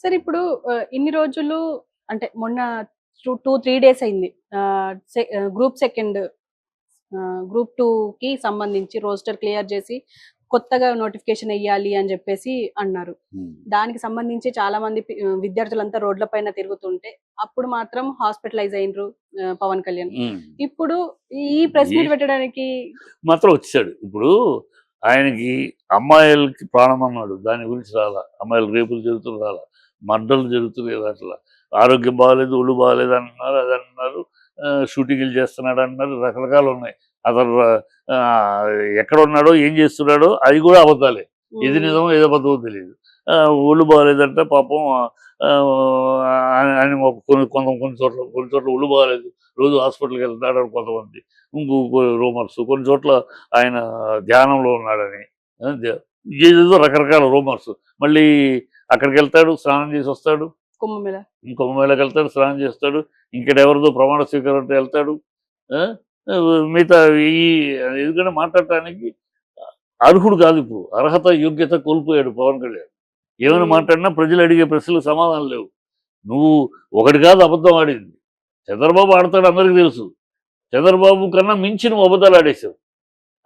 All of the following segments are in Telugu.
సరే ఇప్పుడు ఇన్ని రోజులు అంటే మొన్న 3 డేస్ అయింది. గ్రూప్ సెకండ్ గ్రూప్ 2కి సంబంధించి రోస్టర్ క్లియర్ చేసి కొత్తగా నోటిఫికేషన్ ఎయ్యాలి అని జెప్పేసి అన్నారు. దానికి సంబంధించి చాలా మంది విద్యార్థులంతా రోడ్ల పైన తిరుగుతుంటే అప్పుడు మాత్రం హాస్పిటలైజ్ అయినరు పవన్ కళ్యాణ్. ఇప్పుడు ఈ ప్రెస్ మీట్ పెట్టడానికి మాత్రం వచ్చాడు. ఇప్పుడు ఆయనకి అమ్మాయిలకి ప్రాణం అన్నాడు, దాని గురించి రాలా. అమ్మాయిలు రేపులు జరుగుతున్న రాలా, మర్డర్లు జరుగుతున్నాయి, అట్లా ఆరోగ్యం బాగాలేదు, ఒళ్ళు బాగాలేదు అంటున్నారు, అది అంటున్నారు, షూటింగ్లు చేస్తున్నాడు అంటున్నారు, రకరకాలు ఉన్నాయి. అతను ఎక్కడ ఉన్నాడో ఏం చేస్తున్నాడో అది కూడా అబద్ధాలే. ఏది నిజమో ఏదో అబద్ధమో తెలియదు. ఒళ్ళు బాగాలేదంటే పాపం ఆయన కొన్ని చోట్ల ఒళ్ళు బాగాలేదు, రోజు హాస్పిటల్కి వెళ్తాడు కొంతమంది, ఇంకో రూమర్స్. కొన్ని చోట్ల ఆయన ధ్యానంలో ఉన్నాడని, ఏదేదో రకరకాల రూమర్స్. మళ్ళీ అక్కడికి వెళ్తాడు, స్నానం చేసి వస్తాడు, కుంభమేళకి వెళ్తాడు, స్నానం చేస్తాడు, ఇంకెవరిదో ప్రమాణ స్వీకారం వెళ్తాడు. మిగతా ఎందుకంటే మాట్లాడటానికి అర్హుడు కాదు. ఇప్పుడు అర్హత యోగ్యత కోల్పోయాడు పవన్ కళ్యాణ్. ఏమైనా మాట్లాడినా ప్రజలు అడిగే ప్రశ్నలకు సమాధానం లేవు. నువ్వు ఒకటి కాదు అబద్ధం ఆడింది. చంద్రబాబు ఆడతాడు అందరికీ తెలుసు. చంద్రబాబు కన్నా మించి నువ్వు అబద్ధాలు ఆడేసావు.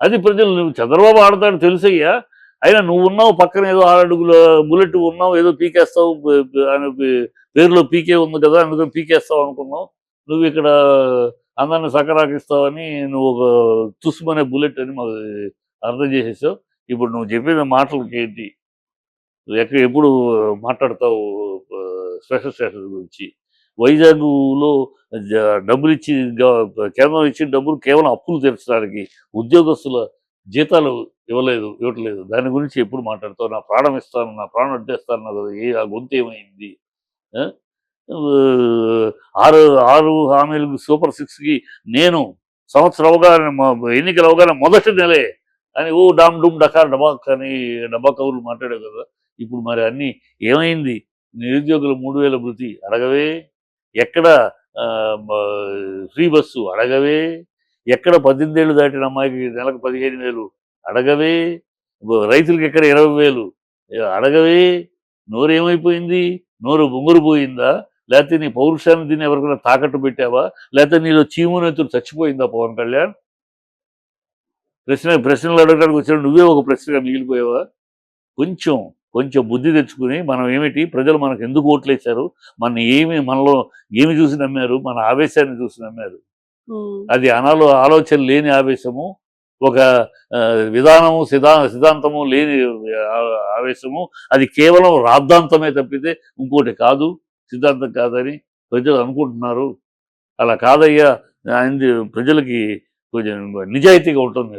అది ప్రజలు, నువ్వు చంద్రబాబు ఆడతాడు తెలుసయ్యా, అయినా నువ్వు ఉన్నావు పక్కన, ఏదో 6 అడుగుల బుల్లెట్ ఉన్నావు, ఏదో పీకేస్తావు, ఆయన పేరులో పీకే ఉంది కదా అందుకని పీకేస్తావు అనుకున్నావు. నువ్వు ఇక్కడ అందరిని సకరాకిస్తావని నువ్వు ఒక తుస్మనే బుల్లెట్ అని మాకు అర్థం చేసేసావు. ఇప్పుడు నువ్వు చెప్పిన మాటలకి ఏంటి, ఎప్పుడు మాట్లాడతావు స్పెషల్ స్టేటస్ గురించి? వైజాగ్లో డబ్బులు ఇచ్చి, కేంద్రం ఇచ్చిన డబ్బులు కేవలం అప్పులు తీర్చడానికి, ఉద్యోగస్తుల జీతాలు ఇవ్వట్లేదు. దాని గురించి ఎప్పుడు మాట్లాడతావు? నా ప్రాణం ఇస్తాను, నా ప్రాణం అడ్డేస్తాను కదా, ఆ గొంతు ఏమైంది? 6 హామీలకు సూపర్ 6కి నేను సంవత్సరం అవగానే, ఎన్నికలు అవగానే మొదటి నెలే అని డామ్ డూమ్ డకార్ డబాక్ అని డబ్బా కవులు మాట్లాడావు కదా. ఇప్పుడు మరి అన్నీ ఏమైంది? నిరుద్యోగులు 3000 భృతి అడగవే, ఎక్కడ ఫ్రీ బస్సు అడగవే, ఎక్కడ 18 ఏళ్ళు దాటిన అమ్మాయికి నెలకు 15,000 అడగవే, రైతులకి ఎక్కడ 20,000 అడగవే. నోరు ఏమైపోయింది? నోరు బొంగురుపోయిందా? లేకపోతే నీ పౌరుషాన్ని దీన్ని ఎవరికైనా తాకట్టు పెట్టావా? లేకపోతే నీలో చీమునెత్తులు చచ్చిపోయిందా పవన్ కళ్యాణ్? ప్రశ్నలు అడగడానికి వచ్చాడు, నువ్వే ఒక ప్రశ్నగా మిగిలిపోయావా? కొంచెం బుద్ధి తెచ్చుకుని, మనం ఏమిటి, ప్రజలు మనకు ఎందుకు ఓట్లేశారు, మనలో ఏమి చూసి నమ్మారు, మన ఆవేశాన్ని చూసి నమ్మారు. అది ఆలోచన లేని ఆవేశము, ఒక విధానము సిద్ధాంతము లేని ఆవేశము. అది కేవలం రాద్ధాంతమే తప్పితే ఇంకోటి కాదు, సిద్ధాంతం కాదని ప్రజలు అనుకుంటున్నారు. అలా కాదయ్యా, ప్రజలకి కొంచెం నిజాయితీగా ఉంటుంది.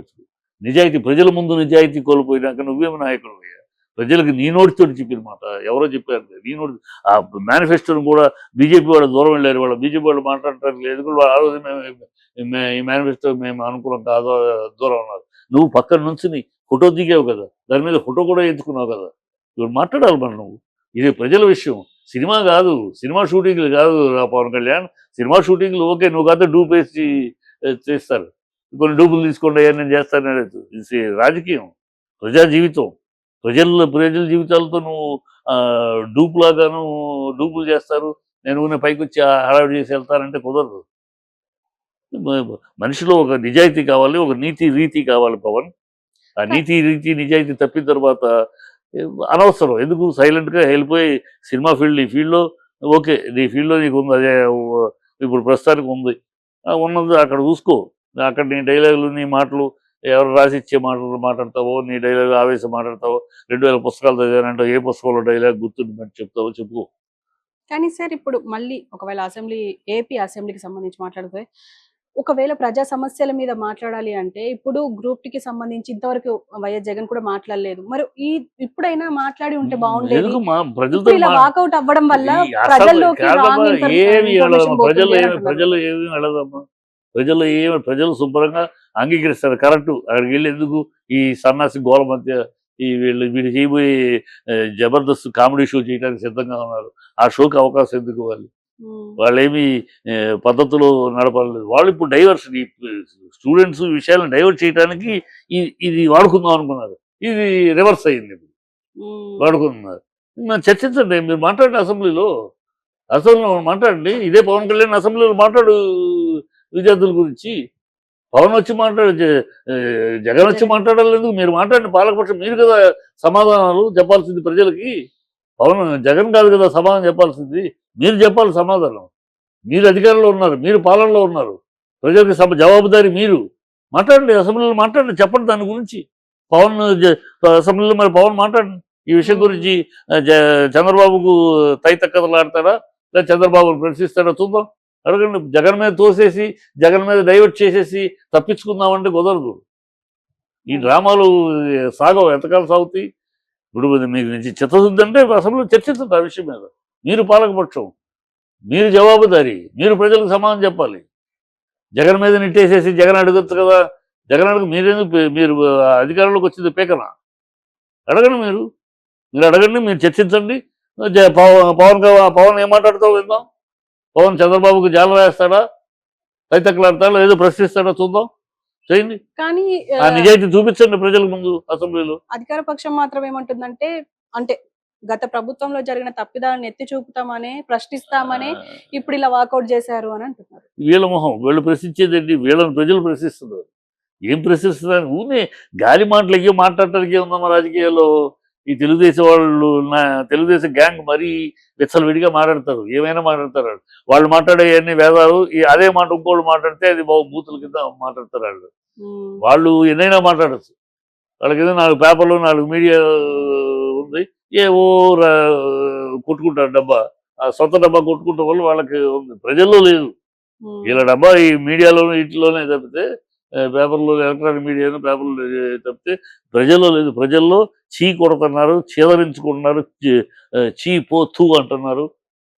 నిజాయితీ, ప్రజల ముందు నిజాయితీ కోల్పోయినాక నువ్వేమి నాయకుడు అయ్యా? ప్రజలకు నీ నోటితో చెప్పిన మాట ఎవరో చెప్పారు. నీ నోటి ఆ మేనిఫెస్టోను కూడా బీజేపీ వాళ్ళు దూరం వెళ్ళారు. వాళ్ళు బీజేపీ వాళ్ళు మాట్లాడటానికి లేదు, ఆ రోజు ఈ మేనిఫెస్టో మేము అనుకున్నాం కాదు, దూరం ఉన్నారు. నువ్వు పక్కన నుంచి నీ ఫోటో దిగావు కదా, దాని మీద ఫోటో కూడా ఎత్తుకున్నావు కదా. ఇప్పుడు మాట్లాడాలి మరి నువ్వు. ఇది ప్రజల విషయం, సినిమా కాదు, సినిమా షూటింగ్లు కాదు పవన్ కళ్యాణ్. సినిమా షూటింగ్లు ఓకే, నువ్వు కాదు డూప్ వేసి చేస్తారు, కొన్ని డూపులు తీసుకోండి అయ్యా నేను చేస్తాను. ఇది రాజకీయం, ప్రజా జీవితం, ప్రజల జీవితాలతో నువ్వు డూపులు చేస్తారు. నేను పైకి వచ్చి హడావిడి చేసి వెళ్తానంటే కుదరదు. మనిషిలో ఒక నిజాయితీ కావాలి, ఒక నీతి రీతి కావాలి పవన్. ఆ నీతి రీతి నిజాయితీ తప్పిన తర్వాత అనవసరం, ఎందుకు సైలెంట్గా వెళ్ళిపోయి సినిమా ఫీల్డ్, ఈ ఫీల్డ్లో ఓకే, నీ ఫీల్డ్లో నీకు ఉంది, అదే ఇప్పుడు ప్రస్తుతానికి ఉంది, ఉన్నది అక్కడ చూసుకో. అక్కడ నీ డైలాగులు, నీ మాటలు, ఎవరు రాసిచ్చే మాటలు మాట్లాడతావో, నీ డైలాగ్ ఆవేశం మాట్లాడతావో, 2000 పుస్తకాలు చదివానంటే ఏ పుస్తకంలో డైలాగ్ గుర్తుండి చెప్తావో చెప్పుకో. కానీ సార్ ఇప్పుడు మళ్ళీ ఒకవేళ ఏపీ అసెంబ్లీకి సంబంధించి మాట్లాడితే, ఒకవేళ ప్రజా సమస్యల మీద మాట్లాడాలి అంటే ఇప్పుడు గ్రూప్ కి సంబంధించి ఇంతవరకు వైఎస్ జగన్ కూడా మాట్లాడలేదు. మరి ఇప్పుడైనా మాట్లాడి ఉంటే బాగుండేది. ఇలా వాకౌట్ అవ్వడం వల్ల ప్రజలు శుభ్రంగా అంగీకరిస్తారు. కరెక్టు, అక్కడికి వెళ్ళి ఎందుకు ఈ సన్నాసి గోల మధ్య వీడు చేయబోయే జబర్దస్త్ కామెడీ షో చేయడానికి సిద్ధంగా ఉన్నారు. ఆ షోకి అవకాశం ఎందుకు? వాళ్ళేమి పద్ధతులు నడపలేదు. వాళ్ళు ఇప్పుడు డైవర్షన్, ఈ స్టూడెంట్స్ విషయాలను డైవర్ట్ చేయడానికి ఇది వాడుకుందాం అనుకున్నారు. ఇది రివర్స్ అయింది, ఇప్పుడు వాడుకుంటున్నారు. చర్చించండి, మీరు మాట్లాడండి అసెంబ్లీలో మాట్లాడండి. ఇదే పవన్ కళ్యాణ్ అసెంబ్లీలో మాట్లాడు విద్యార్థుల గురించి. పవన్ వచ్చి జగన్ వచ్చి మాట్లాడాలి, మీరు మాట్లాడండి. పాలకపక్షం మీరు కదా సమాధానాలు చెప్పాల్సింది ప్రజలకి. జగన్ కాదు కదా సమాధానం చెప్పాల్సింది, మీరు చెప్పాలి సమాధానం. మీరు అధికారంలో ఉన్నారు, మీరు పాలనలో ఉన్నారు, ప్రజలకు జవాబుదారి మీరు. మాట్లాడండి, అసెంబ్లీలో మాట్లాడండి, చెప్పండి దాని గురించి. పవన్ అసెంబ్లీలో మరి పవన్ మాట్లాడండి ఈ విషయం గురించి. చంద్రబాబుకు తైతక్కదలాడతాడా లేదా చంద్రబాబును ప్రశ్నిస్తాడా చూద్దాం. అడగండి. జగన్ మీద తోసేసి జగన్ మీద డైవర్ట్ చేసేసి తప్పించుకుందామంటే కుదరదు. ఈ డ్రామాలు సాగవు, ఎంతకాలం సాగుతాయి. ఇప్పుడు మీకు నుంచి చిత్తశుద్ధి అంటే అసెంబ్లీలో చర్చించండి ఆ విషయం మీద. మీరు పాలకపక్షం, మీరు జవాబుదారి, మీరు ప్రజలకు సమాధానం చెప్పాలి. జగన్ మీద నెట్టేసేసి జగన్ అడగచ్చు కదా, జగన్ అడుగు మీరు అధికారంలోకి వచ్చింది పేకనా? అడగండి, మీరు అడగండి, మీరు చర్చించండి. పవన్ ఏం మాట్లాడతావు విందాం. పవన్ చంద్రబాబుకు జాల వేస్తాడా, తైతక్కలాడతాడా, ఏదో ప్రశ్నిస్తాడా చూద్దాం. చేయండి, కానీ ఆ నిజాయితీ చూపించండి ప్రజల ముందు అసెంబ్లీలో. అధికార పక్షం మాత్రం ఏమంటుందంటే, అంటే గత ప్రభుత్వంలో జరిగిన తప్పిదాలను ఎత్తి చూపుతామని, ప్రశ్నిస్తామని ఇప్పుడు ఇలా వాకౌట్ చేశారు అని అంటున్నారు. వీళ్ళ మొహం, వీళ్ళు ప్రశ్నించేదండి, వీళ్ళని ప్రజలు ప్రశ్నిస్తున్నారు. ఏం ప్రశ్నిస్తున్నారు? ఊనే గాలి మాటలు ఎక్కి మాట్లాడటానికి ఉందమ్మా రాజకీయాల్లో. ఈ తెలుగుదేశం వాళ్ళు, తెలుగుదేశం గ్యాంగ్ మరీ విచ్చలవిడిగా మాట్లాడతారు, ఏమైనా మాట్లాడతారు. వాళ్ళు మాట్లాడేవన్నీ వేదాలు, అదే మాట ఇంకోళ్ళు మాట్లాడితే అది బూతుల కింద మాట్లాడతారు. వాళ్ళు ఎన్నైనా మాట్లాడచ్చు. వాళ్ళకి ఏదో 4 పేపర్లు 4 మీడియా ఉంది, ఏవో కొట్టుకుంటారు డబ్బా. ఆ సొంత డబ్బా కొట్టుకుంటాం వల్ల వాళ్ళకి ఉంది, ప్రజల్లో లేదు. వీళ్ళ డబ్బా ఈ మీడియాలోనూ వీటిలోనే తప్పితే, పేపర్లో ఎలక్ట్రానిక్ మీడియాను పేపర్లు తప్పితే ప్రజల్లో లేదు. ప్రజల్లో చీ కొడుతున్నారు, చీదరించుకుంటున్నారు, చీ పో తూ అంటున్నారు,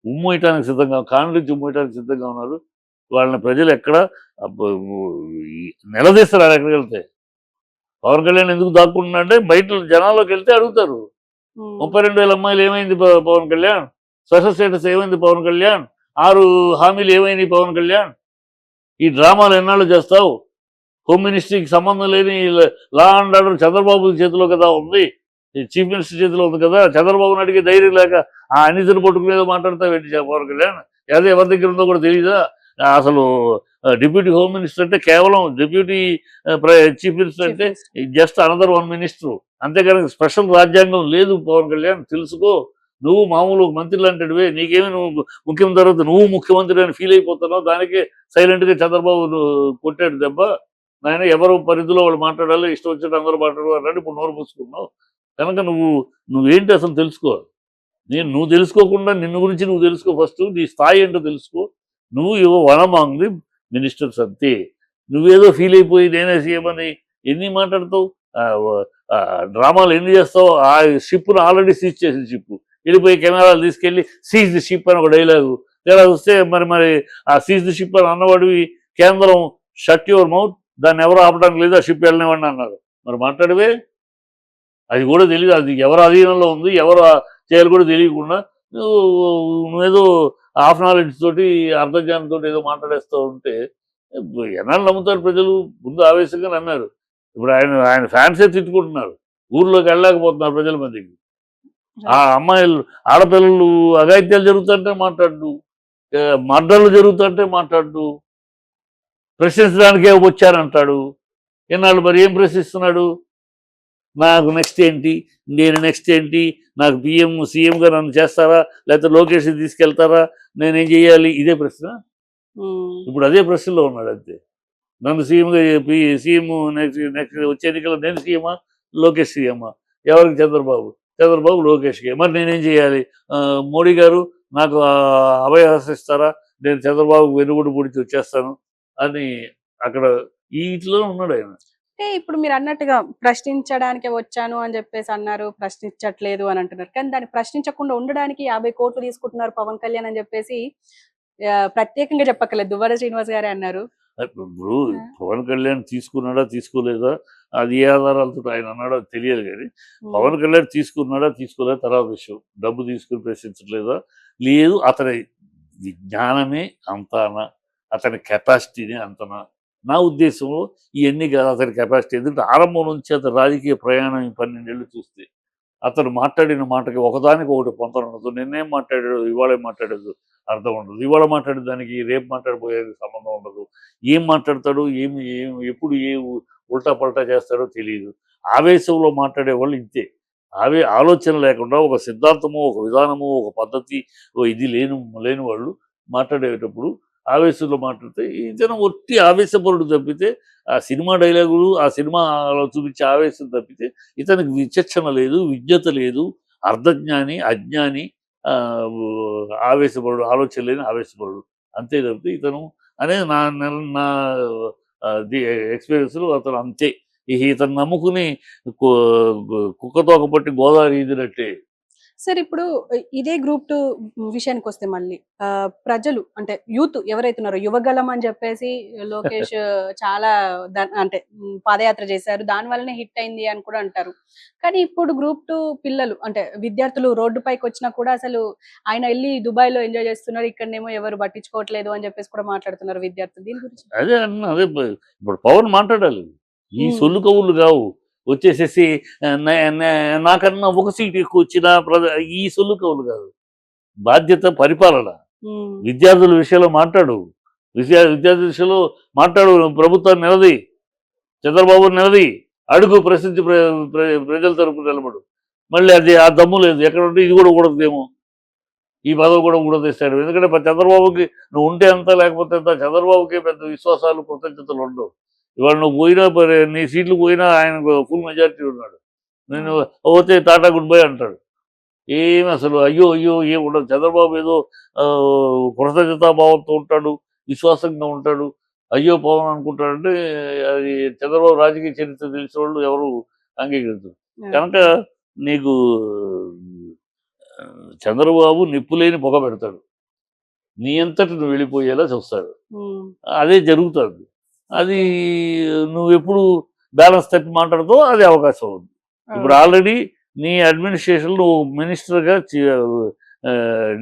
ఉమ్మేయటానికి సిద్ధంగా, కాండ్రించి ఉమ్మేయటానికి సిద్ధంగా ఉన్నారు. వాళ్ళని ప్రజలు ఎక్కడ నిలదీస్తారు. ఎక్కడికి వెళ్తే పవన్ కళ్యాణ్ ఎందుకు దాక్కుంటున్నా అంటే, బయట జనాల్లోకి వెళ్తే అడుగుతారు. 32,000 అమ్మాయిలు ఏమైంది పవన్ కళ్యాణ్, స్పెషల్ స్టేటస్ ఏమైంది పవన్ కళ్యాణ్, 6 హామీలు ఏమైంది పవన్ కళ్యాణ్, ఈ డ్రామాలు ఎన్నాళ్ళు చేస్తావు, హోమ్ మినిస్ట్రీకి సంబంధం లేని లా అండ్ ఆర్డర్ చంద్రబాబు చేతిలో కదా ఉంది, చీఫ్ మినిస్టర్ చేతిలో ఉంది కదా. చంద్రబాబుని అడిగే ధైర్యం లేక ఆ అనితను పట్టుకునేదో మాట్లాడతావేంటి పవన్ కళ్యాణ్? అదే ఎవరి దగ్గర ఉందో కూడా తెలియదా? అసలు డిప్యూటీ హోమ్ మినిస్టర్ అంటే కేవలం డిప్యూటీ చీఫ్ మినిస్టర్ అంటే జస్ట్ అనదర్ 1 మినిస్టర్, అంతేకాని స్పెషల్ రాజ్యాంగం లేదు పవన్ కళ్యాణ్, తెలుసుకో. నువ్వు మామూలు మంత్రి లాంటివే, నీకేమి నువ్వు ముఖ్యమంత్రి తర్వాత నువ్వు ముఖ్యమంత్రి అని ఫీల్ అయిపోతున్నావు. దానికే సైలెంట్గా చంద్రబాబు కొట్టాడు దెబ్బ. ఆయన ఎవరు పరిధిలో వాళ్ళు మాట్లాడాలి, ఇష్టం వచ్చినట్టు అందరూ మాట్లాడాలి. ఇప్పుడు నోరు పూసుకున్నావు కనుక నువ్వేంటి అసలు తెలుసుకో. నువ్వు తెలుసుకోకుండా నిన్ను గురించి నువ్వు తెలుసుకో. ఫస్ట్ నీ స్థాయి ఏంటో తెలుసుకో. నువ్వు వన్ అమాంగ్ ది మినిస్టర్స్ అంతే. నువ్వేదో ఫీల్ అయిపోయి నేనే సీఎం అని ఎన్ని మాట్లాడతావు, డ్రామాలు ఎన్ని చేస్తావు. ఆ షిప్ను ఆల్రెడీ సీజ్ చేసిన షిప్ వెళ్ళిపోయి కెమెరాలు తీసుకెళ్ళి సీజ్ ది షిప్ అని ఒక డైలాగు ఇలా వస్తే మరి ఆ సీజ్ ది షిప్ అని అన్నవాడివి కేంద్రం షట్ యువర్ మౌత్, దాన్ని ఎవరు ఆపడానికి లేదు, ఆ షిప్ వెళ్ళనివ్వండి అన్నారు. మరి మాట్లాడవే, అది కూడా తెలియదు, అది ఎవరు అధీనంలో ఉంది, ఎవరు చేయాలి కూడా తెలియకుండా నువ్వేదో హాఫ్ నాలెడ్జ్ తోటి అర్ధజ్ఞానంతో ఏదో మాట్లాడేస్తూ ఉంటే ఎన్నాళ్ళు నమ్ముతారు ప్రజలు? ముందు ఆవేశంగా నమ్మారు, ఇప్పుడు ఆయన ఫ్యాన్సే తిట్టుకుంటున్నారు, ఊర్లోకి వెళ్ళలేకపోతున్నారు ప్రజల మధ్యకి. ఆ అమ్మాయిలు ఆడపిల్లలు అఘాయిత్యాలు జరుగుతుంటే మాట్లాడు, మర్డర్లు జరుగుతుంటే మాట్లాడు, ప్రశ్నించడానికే వచ్చారంటాడు. ఎన్నాళ్ళు మరి ఏం ప్రశ్నిస్తున్నాడు? నాకు నెక్స్ట్ ఏంటి, నేను నెక్స్ట్ ఏంటి, నాకు సీఎంగా నన్ను చేస్తారా, లేకపోతే లోకేష్ తీసుకెళ్తారా, నేనేం చేయాలి, ఇదే ప్రశ్న. ఇప్పుడు అదే ప్రశ్నలో ఉన్నాడు అంతే. నన్ను సీఎంగా సీఎం నెక్స్ట్ వచ్చే ఎన్నికల్లో నేను సీఎమా, లోకేష్ సీఎమా, ఎవరికి? చంద్రబాబు లోకేష్కి. మరి నేనేం చేయాలి? మోడీ గారు నాకు అభయహసిస్తారా, నేను చంద్రబాబు వెనుగుడు పొడిచి వచ్చేస్తాను అని అక్కడ వీటిలో ఉన్నాడు ఆయన. అంటే ఇప్పుడు మీరు అన్నట్టుగా ప్రశ్నించడానికి వచ్చాను అని చెప్పేసి అన్నారు, ప్రశ్నించట్లేదు అని అంటున్నారు. కానీ దాన్ని ప్రశ్నించకుండా ఉండడానికి 50 కోట్లు తీసుకుంటున్నారు పవన్ కళ్యాణ్ అని చెప్పేసి ప్రత్యేకంగా చెప్పక్కర్లేదు, దువ్వాడ శ్రీనివాస్ గారే అన్నారు. ఇప్పుడు పవన్ కళ్యాణ్ తీసుకున్నాడా తీసుకోలేదా, అది ఏ ఆధారాలతో ఆయన అన్నాడో తెలియదు. కానీ పవన్ కళ్యాణ్ తీసుకున్నాడా తీసుకోలేదా తర్వాత విషయం. డబ్బు తీసుకుని ప్రశ్నించట్లేదా, లేదు అతని విజ్ఞానమే అంతానా, అతని కెపాసిటీనే అంతనా? నా ఉద్దేశంలో ఇవన్నీ కాదు అతని కెపాసిటీ. ఎందుకంటే ఆరంభం నుంచి అతని రాజకీయ ప్రయాణం 12 ఏళ్ళు చూస్తే అతను మాట్లాడిన మాటకి ఒకదానికి ఒకటి పొంతన ఉండదు. నిన్నేం మాట్లాడాడు, ఇవాళేం మాట్లాడేది అర్థం ఉండదు. ఇవాళ మాట్లాడే దానికి రేపు మాట్లాడిపోయేది సంబంధం ఉండదు. ఏం మాట్లాడతాడు, ఎప్పుడు ఉల్టా పల్టా చేస్తాడో తెలియదు. ఆవేశంలో మాట్లాడేవాళ్ళు ఇంతే. ఆలోచన లేకుండా ఒక సిద్ధాంతము, ఒక విధానము, ఒక పద్ధతి, ఇది లేని వాళ్ళు మాట్లాడేటప్పుడు ఆవేశంలో మాట్లాడితే ఇతను ఒట్టి ఆవేశపరుడు తప్పితే, ఆ సినిమా డైలాగులు, ఆ సినిమాలో చూపించే ఆవేశం తప్పితే ఇతనికి విచక్షణ లేదు, విజ్ఞత లేదు, అర్ధజ్ఞాని, అజ్ఞాని, ఆవేశపరుడు, ఆలోచన లేని ఆవేశపరుడు. అంతే తప్పితే ఇతను అనేది నా ఎక్స్పీరియన్స్‌లో అతను అంతే. ఇతను నమ్ముకుని కు కుక్కతోక పట్టి గోదావరి ఈదినట్టే. సార్ ఇప్పుడు ఇదే గ్రూప్ 2 విషయానికొస్తే మళ్ళీ ప్రజలు అంటే యూత్ ఎవరైతే ఉన్నారో యువగళం అని చెప్పేసి లోకేష్ చాలా అంటే పాదయాత్ర చేశారు. దాని వల్లనే హిట్ అయింది అని కూడా అంటారు. కానీ ఇప్పుడు గ్రూప్ 2 పిల్లలు అంటే విద్యార్థులు రోడ్డు పైకొచ్చినా కూడా అసలు ఆయన ఎళ్లి దుబాయ్‌లో ఎంజాయ్ చేస్తున్నారు. ఇక్కడనేమో ఎవరు పట్టించుకోవట్లేదు అని చెప్పేసి కూడా మాట్లాడుతున్నారు విద్యార్థులు. దీని గురించి? అదే అన్నా. ఇప్పుడు పవన్ మాట్లాడాలి. ఈ హ్మ్. సొల్లు కబుర్లు కావు. వచ్చేసేసి నాకన్నా ఒక సీట్ ఎక్కువ వచ్చిన ఈ సొల్లు కబుర్లు కాదు. బాధ్యత, పరిపాలన. హ్మ్. విద్యార్థుల విషయంలో మాట్లాడు. విద్యార్థుల విషయంలో మాట్లాడు. ప్రభుత్వాన్ని నిలదీ. చంద్రబాబుని నిలదీ. అడుగు, ప్రశ్నించి ప్రజల తరపున నిలబడు. మళ్ళీ అది ఆ దమ్ము లేదు. ఎక్కడుంటే ఇది కూడా ఊడదేమో. ఈ పదవి కూడా ఊడదీస్తాడు. ఎందుకంటే చంద్రబాబుకి నువ్వు ఉంటే ఎంత, లేకపోతే ఎంత, చంద్రబాబుకి పెద్ద విశ్వాసాలు, కృతజ్ఞతలు ఉండవు. ఇవాళ నువ్వు పోయినా నీ సీట్లు పోయినా ఆయనకు ఫుల్ మెజారిటీ ఉన్నాడు. నేను పోతే టాటా గుడ్ బై అంటాడు. ఏమి అసలు అయ్యో అయ్యో ఏం ఉండదు. చంద్రబాబు ఏదో కృతజ్ఞతాభావంతో ఉంటాడు, విశ్వాసంగా ఉంటాడు. అయ్యో పవన్ అనుకుంటాడంటే అది చంద్రబాబు రాజకీయ చరిత్ర తెలిసిన వాళ్ళు ఎవరు అంగీకరించరు. కనుక నీకు చంద్రబాబు నిప్పులేని పొగ పెడతాడు. నీ అంతటి నువ్వు వెళ్ళిపోయేలా చూస్తాడు. అదే జరుగుతుంది. అది నువ్వెప్పుడు బ్యాలెన్స్ తప్పి మాట్లాడుతావో అది అవకాశం ఉంది. ఇప్పుడు ఆల్రెడీ నీ అడ్మినిస్ట్రేషన్ నువ్వు మినిస్టర్గా,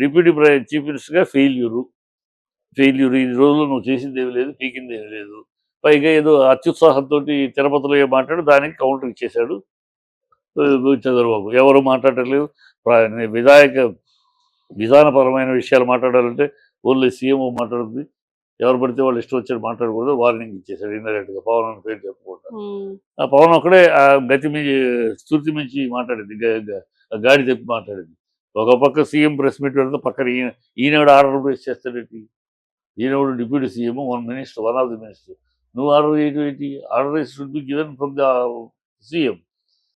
డిప్యూటీ చీఫ్ మినిస్టర్గా ఫెయిల్యూరు. ఈ రోజుల్లో నువ్వు చేసిందేమి లేదు, పీకిందేమి లేదు. పైగా ఏదో అత్యుత్సాహంతో తిరుపతిలో మాట్లాడి దానికి కౌంటర్ ఇచ్చేశాడు చంద్రబాబు. ఎవరు మాట్లాడలేదు. విధానపరమైన విషయాలు మాట్లాడాలంటే ఓన్లీ సీఎం మాట్లాడుతుంది. ఎవరు పడితే వాళ్ళు ఇష్టం వచ్చారు మాట్లాడకూడదు. వార్నింగ్ ఇచ్చేశాడు ఇండైరెక్ట్గా, పవన్ అని పేరు చెప్పకుండా. ఆ పవన్ ఒక్కడే ఆ గతి మించి, స్థుతి మించి మాట్లాడింది, గాడి తెప్పి మాట్లాడింది. ఒక పక్క సీఎం ప్రెస్ మీట్ పెడితే పక్కన ఈనాడు ఆర్డర్ ప్లేస్ చేస్తాడేంటి? ఈనాడు deputy CM, one of the minister. నువ్వు ఆర్డర్ చేయడం ఏంటి? Order should be given from the CM.